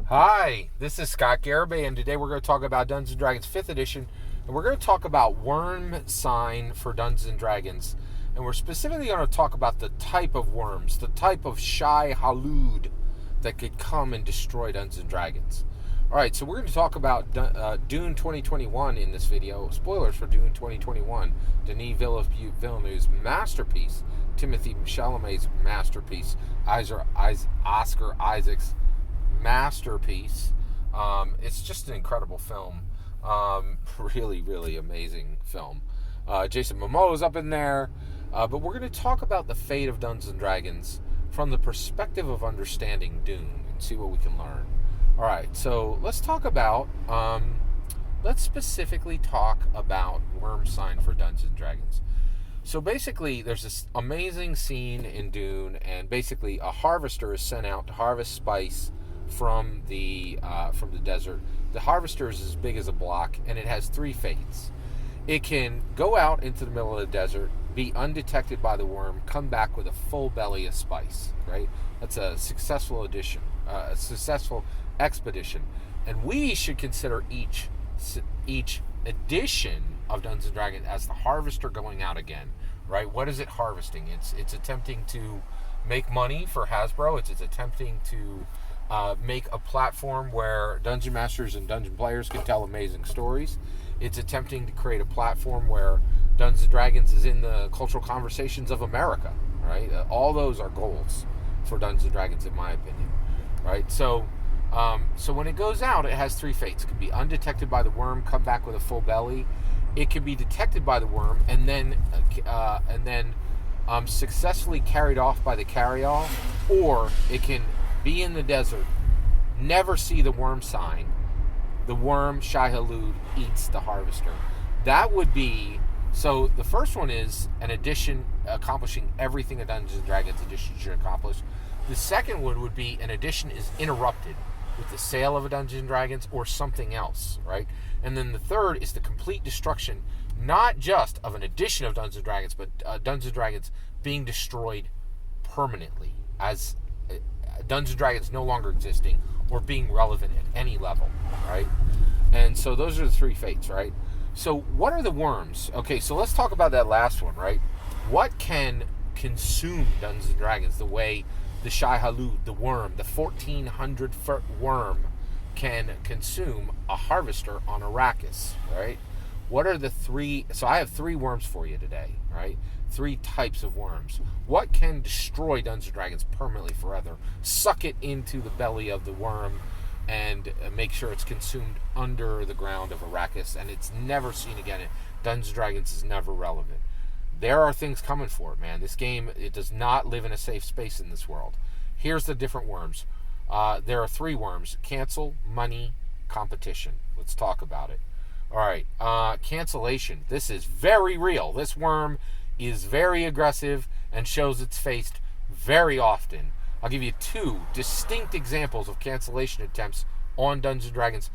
Hi, this is Scott Garibay, and today we're going to talk about Dungeons & Dragons 5th edition, and we're going to talk about Wormsign for Dungeons & Dragons, and we're specifically going to talk about the type of worms, the type of Shai-Hulud that could come and destroy Dungeons & Dragons. Alright, so we're going to talk about Dune 2021 in this video. Spoilers for Dune 2021, Denis Villeneuve's masterpiece, Timothy Chalamet's masterpiece, Oscar Isaac's masterpiece. It's just an incredible film. Really, really amazing film. Jason Momoa's up in there. But we're going to talk about the fate of Dungeons and Dragons from the perspective of understanding Dune and see what we can learn. All right, so let's specifically talk about Wormsign for Dungeons and Dragons. So basically, there's this amazing scene in Dune, and basically a harvester is sent out to harvest spice from the desert. The harvester is as big as a block, and it has three fates. It can go out into the middle of the desert, be undetected by the worm, come back with a full belly of spice. Right? That's a successful expedition, and we should consider each edition of Dungeons and Dragons as the harvester going out again. Right? What is it harvesting? It's attempting to make money for Hasbro. It's attempting to make a platform where dungeon masters and dungeon players can tell amazing stories. It's attempting to create a platform where Dungeons & Dragons is in the cultural conversations of America, right? All those are goals for Dungeons & Dragons, in my opinion, right? So when it goes out, it has three fates. It could be undetected by the worm, come back with a full belly. It can be detected by the worm and then successfully carried off by the carryall, or it can be in the desert, never see the worm sign. The worm, Shai-Hulud, eats the harvester. That would be... So the first one is an edition accomplishing everything a Dungeons & Dragons edition should accomplish. The second one would be an edition is interrupted with the sale of a Dungeons & Dragons or something else, right? And then the third is the complete destruction, not just of an edition of Dungeons & Dragons, but Dungeons & Dragons being destroyed permanently, as Dungeons & Dragons no longer existing or being relevant at any level, right? And so those are the three fates, right? So what are the worms? Okay, so let's talk about that last one, right? What can consume Dungeons & Dragons the way the Shai-Hulud, the worm, the 1,400-foot worm, can consume a harvester on Arrakis, right? What are the three... So I have three worms for you today, right? Three types of worms. What can destroy Dungeons & Dragons permanently forever? Suck it into the belly of the worm and make sure it's consumed under the ground of Arrakis and it's never seen again. Dungeons & Dragons is never relevant. There are things coming for it, man. This game, it does not live in a safe space in this world. Here's the different worms. There are three worms: cancel, money, competition. Let's talk about it. All right, cancellation. This is very real. This worm is very aggressive and shows its face very often. I'll give you two distinct examples of cancellation attempts on Dungeons & Dragons,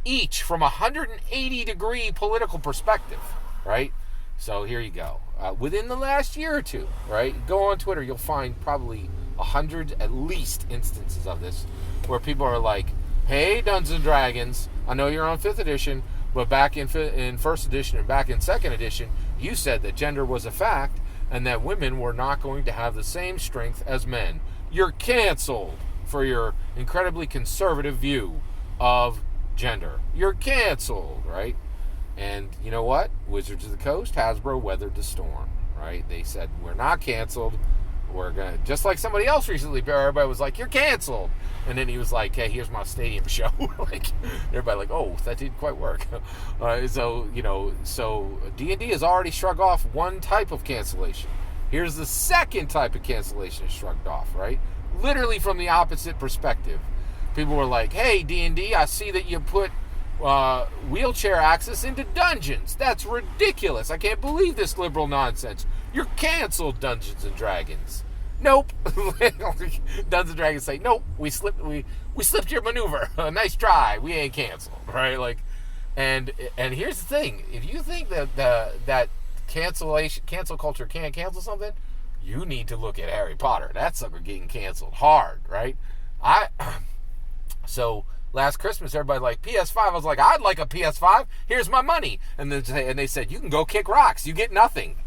each from a 180-degree political perspective, right? So here you go. Within the last year or two, right? Go on Twitter, you'll find probably 100 at least instances of this where people are like, hey, Dungeons & Dragons, I know you're on 5th edition, but back in 1st edition and back in 2nd edition, you said that gender was a fact and that women were not going to have the same strength as men. You're canceled for your incredibly conservative view of gender. You're canceled, right? And you know what? Wizards of the Coast, Hasbro weathered the storm, right? They said, we're not canceled. We're going to, just like somebody else recently, everybody was like, you're canceled. And then he was like, hey, here's my stadium show. Like, everybody like, oh, that didn't quite work. So D&D has already shrugged off one type of cancellation. Here's the second type of cancellation shrugged off, right? Literally from the opposite perspective. People were like, hey, D&D, I see that you put wheelchair access into dungeons. That's ridiculous. I can't believe this liberal nonsense. You're canceled, Dungeons & Dragons. Nope. Dungeons & Dragons say, nope, we slipped your maneuver. Nice try. We ain't canceled, right? Like, and here's the thing. If you think that cancel culture can't cancel something, you need to look at Harry Potter. That sucker getting canceled hard, right? So last Christmas, everybody like PS5. I was like, I'd like a PS5. Here's my money. And they said, you can go kick rocks. You get nothing.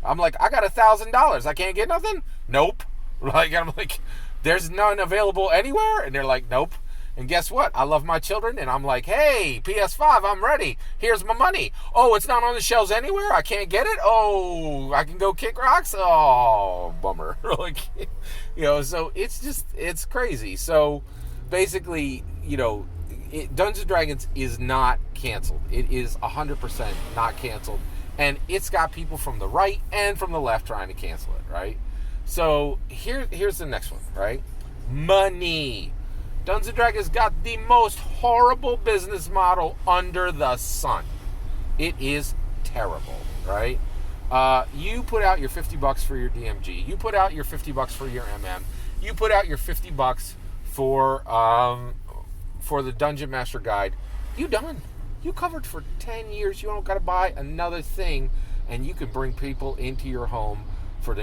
I'm like, I got $1,000. I can't get nothing? Nope. Like, I'm like, there's none available anywhere? And they're like, nope. And guess what? I love my children, and I'm like, hey, PS5, I'm ready. Here's my money. Oh, it's not on the shelves anywhere? I can't get it? Oh, I can go kick rocks? Oh, bummer. Like, so it's crazy. So basically, Dungeons & Dragons is not canceled. It is 100% not canceled. And it's got people from the right and from the left trying to cancel it, right? So here's the next one, right? Money. Dungeons & Dragons got the most horrible business model under the sun. It is terrible, right? You put out your $50 for your DMG. You put out your $50 for your MM. You put out your $50 for the Dungeon Master Guide. You done. You covered for 10 years. You don't got to buy another thing, and you can bring people into your home for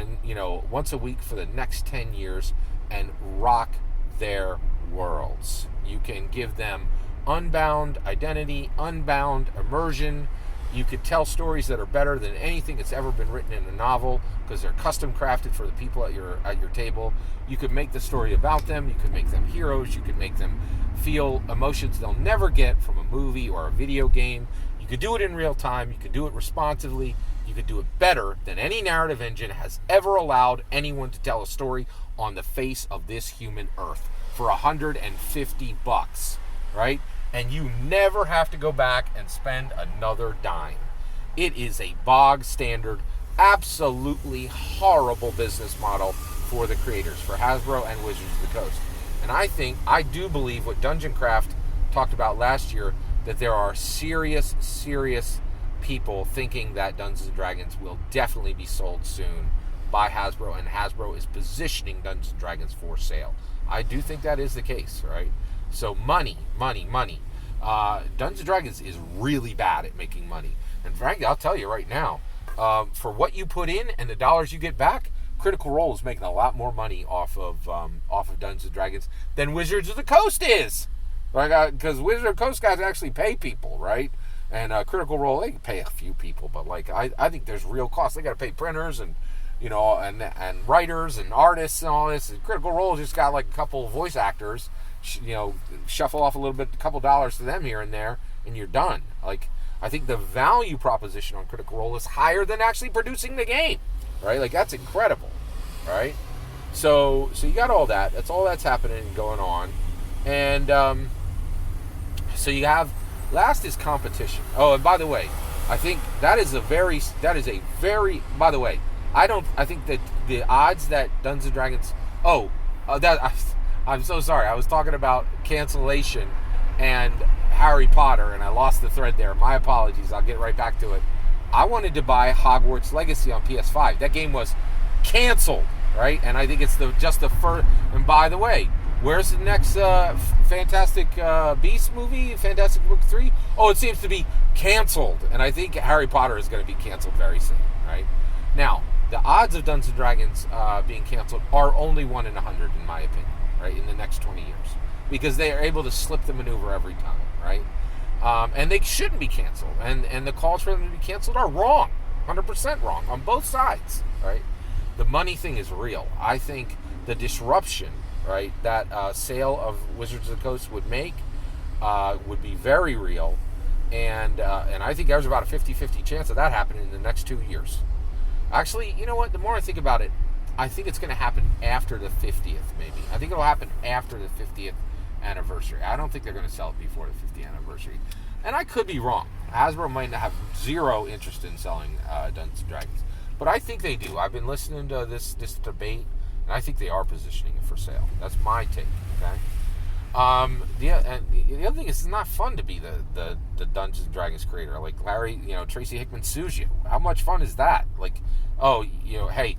once a week for the next 10 years and rock their worlds. You can give them unbound identity, unbound immersion. You could tell stories that are better than anything that's ever been written in a novel because they're custom crafted for the people at your table. You could make the story about them. You could make them heroes. You could make them feel emotions they'll never get from a movie or a video game. You could do it in real time. You could do it responsively. You could do it better than any narrative engine has ever allowed anyone to tell a story on the face of this human earth for $150, right? And you never have to go back and spend another dime. It is a bog standard, absolutely horrible business model for the creators, for Hasbro and Wizards of the Coast. And I do believe what Dungeon Craft talked about last year, that there are serious people thinking that Dungeons & Dragons will definitely be sold soon by Hasbro, and Hasbro is positioning Dungeons & Dragons for sale. I do think that is the case, right? So money. Dungeons & Dragons is really bad at making money. And frankly, I'll tell you right now, for what you put in and the dollars you get back, Critical Role is making a lot more money off of Dungeons & Dragons than Wizards of the Coast is. Right? Because Wizards of the Coast guys actually pay people, right? And Critical Role, they can pay a few people, but I think there's real costs. They got to pay printers and and writers and artists and all this. And Critical Role just got like a couple of voice actors, shuffle off a couple dollars to them here and there, and you're done. Like, I think the value proposition on Critical Role is higher than actually producing the game, right? Like, that's incredible, right? So you got all that. That's all that's happening and going on. And so you have, last is competition. Oh, and by the way, I think that is a very, by the way, I think that the odds that Dungeons & Dragons, I'm so sorry. I was talking about cancellation and Harry Potter, and I lost the thread there. My apologies. I'll get right back to it. I wanted to buy Hogwarts Legacy on PS5. That game was canceled, right? And I think it's just the first. And by the way, where's the next Fantastic Beasts movie, Fantastic Book 3? Oh, it seems to be canceled. And I think Harry Potter is going to be canceled very soon, right? Now, the odds of Dungeons & Dragons being canceled are only 1 in 100, in my opinion, right, in the next 20 years. Because they are able to slip the maneuver every time, right? And they shouldn't be canceled. And the calls for them to be canceled are wrong, 100% wrong, on both sides, right? The money thing is real. I think the disruption, right, that sale of Wizards of the Coast would make would be very real. And I think there's about a 50-50 chance of that happening in the next 2 years. Actually, you know what? The more I think about it, I think it's going to happen after the 50th, maybe. I think it'll happen after the 50th anniversary. I don't think they're going to sell it before the 50th anniversary. And I could be wrong. Hasbro might have zero interest in selling Dungeons & Dragons. But I think they do. I've been listening to this debate, and I think they are positioning it for sale. That's my take, okay? And the other thing is, it's not fun to be the Dungeons & Dragons creator. Like Larry, Tracy Hickman sues you. How much fun is that? Like, hey,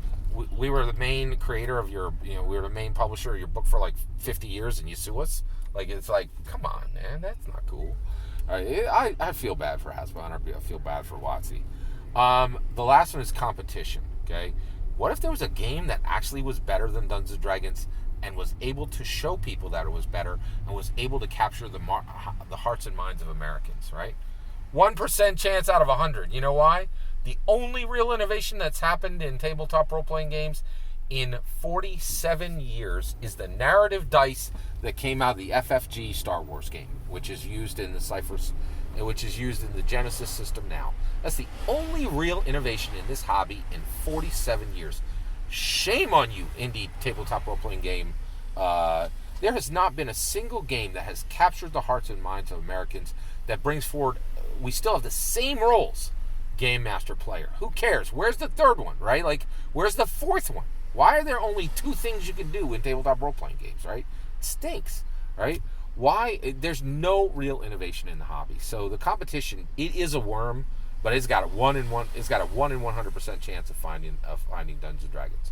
we were the main creator of your, we were the main publisher of your book for like 50 years and you sue us? Like, it's like, come on, man, that's not cool. I feel bad for Hasbro, and I feel bad for WotC. The last one is competition, okay? What if there was a game that actually was better than Dungeons & Dragons and was able to show people that it was better and was able to capture the hearts and minds of Americans, right? 1% chance out of 100. You know why? The only real innovation that's happened in tabletop role-playing games in 47 years is the narrative dice that came out of the FFG Star Wars game, which is used in the Cyphers, which is used in the Genesis system now. That's the only real innovation in this hobby in 47 years. Shame on you, indie tabletop role-playing game. There has not been a single game that has captured the hearts and minds of Americans that brings forward. We still have the same roles. Game master, player. Who cares? Where's the third one, right? Like, where's the fourth one? Why are there only 2 things you can do in tabletop role-playing games, right? It stinks, right? Why? There's no real innovation in the hobby. So the competition, it is a worm, but it's got a 1 in 100% chance of finding Dungeons and Dragons.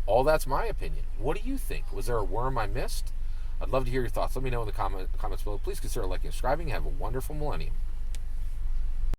All that's my opinion. What do you think? Was there a worm I missed? I'd love to hear your thoughts. Let me know in the comments below. Please consider liking and subscribing. Have a wonderful millennium.